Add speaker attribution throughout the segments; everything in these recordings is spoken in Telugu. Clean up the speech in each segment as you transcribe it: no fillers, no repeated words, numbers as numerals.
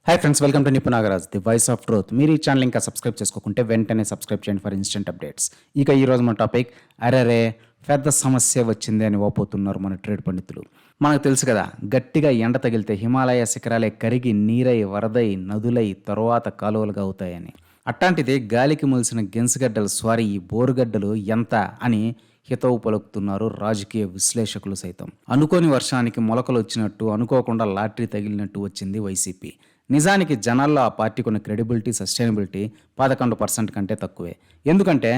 Speaker 1: Hi friends, welcome to నిపు Nagaraj, the voice of truth. మీరు ఈ ఛానల్ ఇంకా సబ్స్క్రైబ్ చేసుకోకుంటే వెంటనే సబ్స్క్రైబ్ చేయండి ఫర్ ఇన్స్టెంట్ అప్డేట్స్. ఇక ఈరోజు మన టాపిక్ అరెరే పెద్ద సమస్య వచ్చింది అని ఓపోతున్నారు మన ట్రేడ్ పండితులు. మనకు తెలుసు కదా, గట్టిగా ఎండ తగిలితే హిమాలయ శిఖరాలే కరిగి నీరై వరదై నదులై తరువాత కాలువలుగా అవుతాయని. అట్లాంటిది గాలికి మొలిసిన గెన్సుగడ్డలు ఈ బోరుగడ్డలు ఎంత అని హితవు పలుకుతున్నారు రాజకీయ విశ్లేషకులు సైతం. అనుకోని వర్షానికి మొలకలు వచ్చినట్టు, అనుకోకుండా లాటరీ తగిలినట్టు వచ్చింది వైసీపీ. నిజానికి జనాల్లో ఆ పార్టీకి ఉన్న క్రెడిబిలిటీ, సస్టైనబిలిటీ 11% కంటే తక్కువే. ఎందుకంటే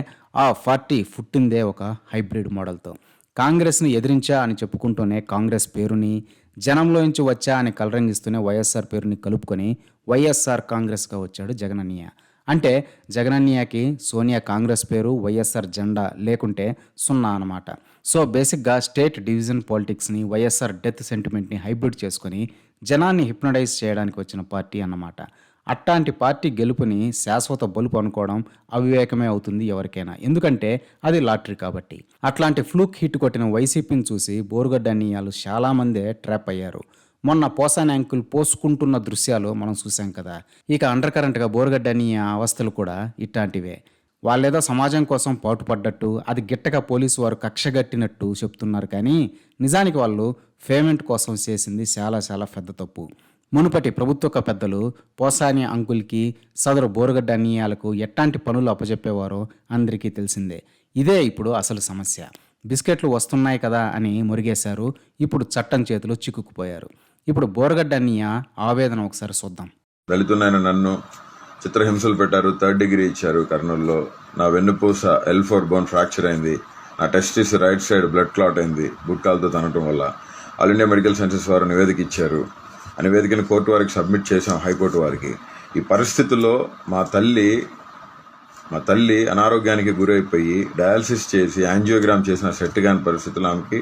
Speaker 1: ఆ పార్టీ పుట్టిందే ఒక హైబ్రిడ్ మోడల్తో. కాంగ్రెస్ని ఎదిరించా అని చెప్పుకుంటూనే కాంగ్రెస్ పేరుని, జనంలోంచి వచ్చా అని కలరంగిస్తూనే వైఎస్ఆర్ పేరుని కలుపుకొని వైఎస్ఆర్ కాంగ్రెస్గా వచ్చాడు జగనన్నయ్య. అంటే జగనన్నయ్యకి సోనియా కాంగ్రెస్ పేరు, వైఎస్ఆర్ జెండా లేకుంటే సున్నా అన్నమాట. సో బేసిక్గా స్టేట్ డివిజన్ పాలిటిక్స్ని, వైఎస్ఆర్ డెత్ సెంటిమెంట్ని హైబ్రిడ్ చేసుకొని జనాన్ని హిప్నటైజ్ చేయడానికి వచ్చిన పార్టీ అన్నమాట. అట్లాంటి పార్టీ గెలుపుని శాశ్వత బలుపు అనుకోవడం అవివేకమే అవుతుంది ఎవరికైనా, ఎందుకంటే అది లాటరీ కాబట్టి. అట్లాంటి ఫ్లూక్ హిట్ కొట్టిన వైసీపీని చూసి బోరుగడ్డ అన్నయ్యాలు చాలామందే ట్రాప్ అయ్యారు. మొన్న పోసాని యాంకులు పోసుకుంటున్న దృశ్యాలు మనం చూసాం కదా. ఇక అండర్ కరెంట్గా బోరుగడ్డ అన్నయ్య అవస్థలు కూడా ఇట్లాంటివే. వాళ్ళేదో సమాజం కోసం పాటుపడ్డట్టు, అది గిట్టగా పోలీసు వారు కక్షగట్టినట్టు చెప్తున్నారు, కానీ నిజానికి వాళ్ళు పేమెంట్ కోసం చేసింది చాలా చాలా పెద్ద తప్పు. మునుపటి ప్రభుత్వ పెద్దలు పోసాని అంకుల్కి, సదరు బోరుగడ్డ అన్నయ్యాలకు ఎట్లాంటి పనులు అప్పచెప్పేవారో అందరికీ తెలిసిందే. ఇదే ఇప్పుడు అసలు సమస్య. బిస్కెట్లు వస్తున్నాయి కదా అని మురిగేశారు, ఇప్పుడు చట్టం చేతిలో చిక్కుకుపోయారు. ఇప్పుడు బోరుగడ్డ అన్నయ్య ఆవేదన ఒకసారి చూద్దాం.
Speaker 2: దళితులైన నన్ను చిత్రహింసలు పెట్టారు, 3rd డిగ్రీ ఇచ్చారు కర్నూలులో. నా వెన్నుపూస L4 బోన్ ఫ్రాక్చర్ అయింది, నా testis right side blood clot అయింది గుట్కాలతో తనటం వల్ల. ఆల్ ఇండియా మెడికల్ సైన్సెస్ వారు నివేదిక ఇచ్చారు. ఆ నివేదికను కోర్టు వారికి సబ్మిట్ చేశాం, హైకోర్టు వారికి. ఈ పరిస్థితుల్లో మా తల్లి అనారోగ్యానికి గురైపోయి డయాలసిస్ చేసి యాంజియోగ్రామ్ చేసిన సెట్ కాని పరిస్థితుల్లో ఆమెకి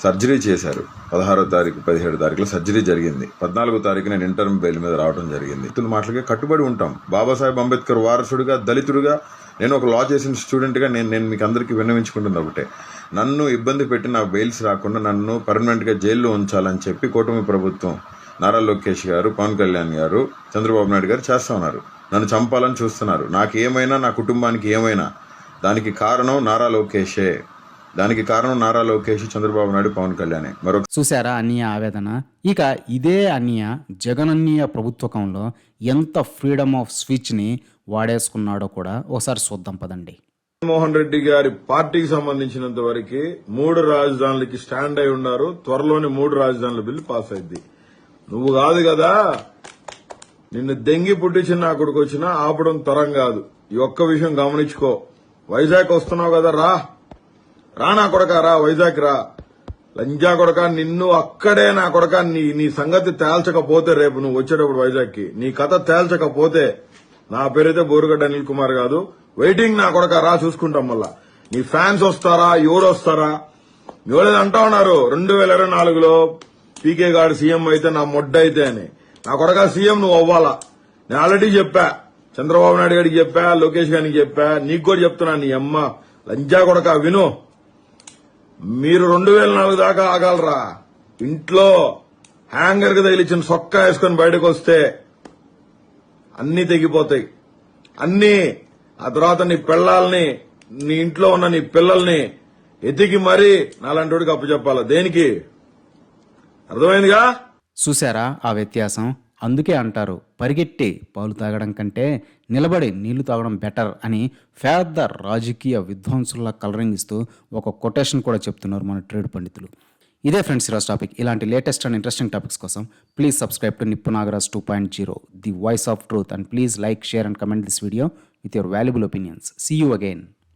Speaker 2: సర్జరీ చేశారు. 16వ తారీఖు 17వ తారీఖులో సర్జరీ జరిగింది. 14వ తారీఖు నేను ఇంటర్మ్ బెయిల్ మీద రావడం జరిగింది. ఇతను మాటలకే కట్టుబడి ఉంటాం. బాబాసాహెబ్ అంబేద్కర్ వారసుడిగా, దళితుడిగా, నేను ఒక లా చేసిన స్టూడెంట్గా నేను మీకు అందరికీ విన్నవించుకుంటుంది ఒకటే, నన్ను ఇబ్బంది పెట్టి నా బెయిల్స్ రాకుండా నన్ను పర్మనెంట్గా జైల్లో ఉంచాలని చెప్పి కూటమి ప్రభుత్వం, నారా లోకేష్ గారు, పవన్ కళ్యాణ్ గారు, చంద్రబాబు నాయుడు గారు చేస్తా ఉన్నారు. నన్ను చంపాలని చూస్తున్నారు. నాకు ఏమైనా, నా కుటుంబానికి ఏమైనా దానికి కారణం నారా లోకేషే. చంద్రబాబు నాయుడు, పవన్ కళ్యాణ్.
Speaker 1: చూసారా అన్నయ్య ఆవేదన? ఇక ఇదే అన్నయ్య జగనన్నయ్య ప్రభుత్వకంలో ఎంత ఫ్రీడమ్ ఆఫ్ స్పీచ్ ని వాడేసుకున్నాడో కూడా ఒకసారి చూద్దాం పదండి.
Speaker 3: జగన్మోహన్ రెడ్డి గారి పార్టీకి సంబంధించినంత వరకు 3 రాజధానులకి స్టాండ్ అయి ఉన్నారు. త్వరలోనే 3 రాజధానుల బిల్లు పాస్ అయింది. నువ్వు కాదు కదా, నిన్ను దెంగి పుట్టించిన నా కొడుకు వచ్చినా ఆపడం తరం కాదు. ఈ ఒక్క విషయం గమనించుకో. వైజాగ్ వస్తున్నావు కదా, రా నా కొడక, రా వైజాగ్ రా. లంజా కొడక, నిన్ను అక్కడే నా కొడక నీ సంగతి తేల్చకపోతే, రేపు నువ్వు వచ్చేటప్పుడు వైజాగ్కి నీ కథ తేల్చకపోతే, నా పేరైతే బోరుగడ్డ అనిల్ కుమార్ కాదు, వెయిటింగ్ నా కొడక, రా చూసుకుంటాం. మళ్ళా నీ ఫ్యాన్స్ వస్తారా, ఎవరు వస్తారా? ఎవరేది అంటా ఉన్నారు 2024లో పీకే గారు సీఎం అయితే నా మొడ్డ అయితే అని. నా కొడక సీఎం నువ్వు అవ్వాలా. నేను ఆల్రెడీ చెప్పా, చంద్రబాబు నాయుడు గారికి చెప్పా, లోకేష్ గారికి చెప్పా, నీకు కూడా చెప్తున్నా. నీ అమ్మ లంజా కొడక విను, మీరు 2004 దాకా ఆగాలరా. ఇంట్లో హ్యాంగర్ కి తగిలిచ్చిన సొక్క వేసుకుని బయటకు వస్తే అన్ని తెగిపోతాయి, అన్ని. ఆ తర్వాత నీ పిల్లల్ని, నీ ఇంట్లో ఉన్న నీ పిల్లల్ని ఎతికి మరీ నాలాంటి అప్పచెప్పాలా. దేనికి? అర్థమైందిగా?
Speaker 1: చూసారా ఆ వ్యత్యాసం? అందుకే అంటారు, పరిగెట్టి పాలు తాగడం కంటే నిలబడి నీళ్లు తాగడం బెటర్ అని పెద్ద రాజకీయ విద్వాంసుల్లా కలరింగిస్తూ ఒక కొటేషన్ కూడా చెప్తున్నారు మన ట్రేడ్ పండితులు. ఇదే ఫ్రెండ్స్ ఈరోజు టాపిక్. ఇలాంటి లేటెస్ట్ అండ్ ఇంట్రెస్టింగ్ టాపిక్స్ కోసం please subscribe to నిపు Nagaraj 2.0, the voice of truth, and please like, share and comment this video with your valuable opinions. See you again.